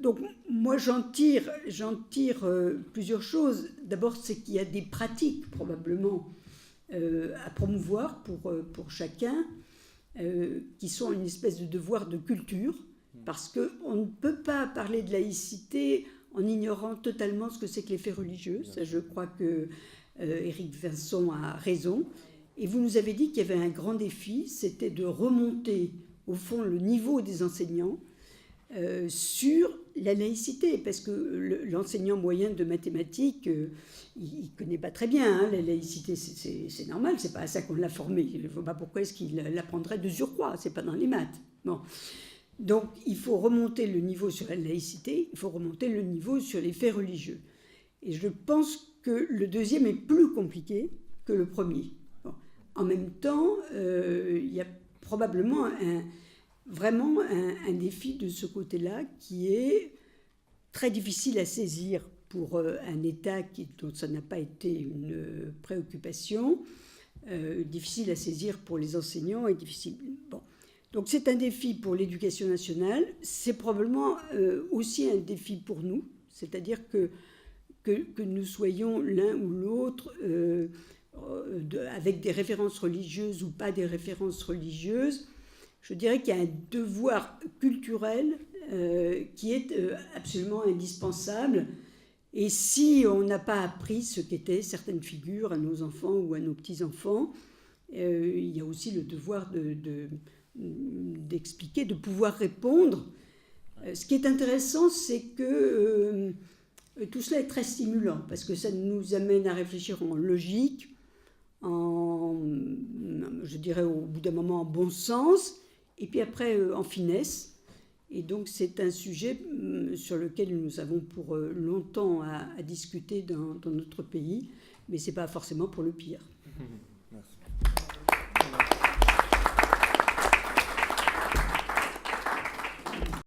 Donc moi j'en tire plusieurs choses. D'abord, c'est qu'il y a des pratiques probablement à promouvoir pour chacun, qui sont une espèce de devoir de culture, parce qu'on ne peut pas parler de laïcité en ignorant totalement ce que c'est que les faits religieux. Ça, je crois que Éric Vincent a raison. Et vous nous avez dit qu'il y avait un grand défi, c'était de remonter au fond le niveau des enseignants sur la laïcité, parce que l'enseignant moyen de mathématiques, il ne connaît pas très bien la laïcité, c'est normal, c'est pas à ça qu'on l'a formé. Il ne voit pas pourquoi est-ce qu'il l'apprendrait de surcroît, c'est pas dans les maths. Bon. Donc il faut remonter le niveau sur la laïcité, il faut remonter le niveau sur les faits religieux. Et je pense que le deuxième est plus compliqué que le premier. Bon. En même temps, il y a probablement vraiment un défi de ce côté-là qui est très difficile à saisir pour un État dont ça n'a pas été une préoccupation, difficile à saisir pour les enseignants et difficile. Bon. Donc c'est un défi pour l'éducation nationale, c'est probablement aussi un défi pour nous, c'est-à-dire que nous soyons l'un ou l'autre avec des références religieuses ou pas des références religieuses. Je dirais qu'il y a un devoir culturel qui est absolument indispensable. Et si on n'a pas appris ce qu'étaient certaines figures à nos enfants ou à nos petits-enfants, il y a aussi le devoir d'expliquer, de pouvoir répondre. Ce qui est intéressant, c'est que tout cela est très stimulant, parce que ça nous amène à réfléchir en logique, je dirais au bout d'un moment en bon sens, et puis après en finesse. Et donc c'est un sujet sur lequel nous avons pour longtemps à discuter dans notre pays, mais ce n'est pas forcément pour le pire.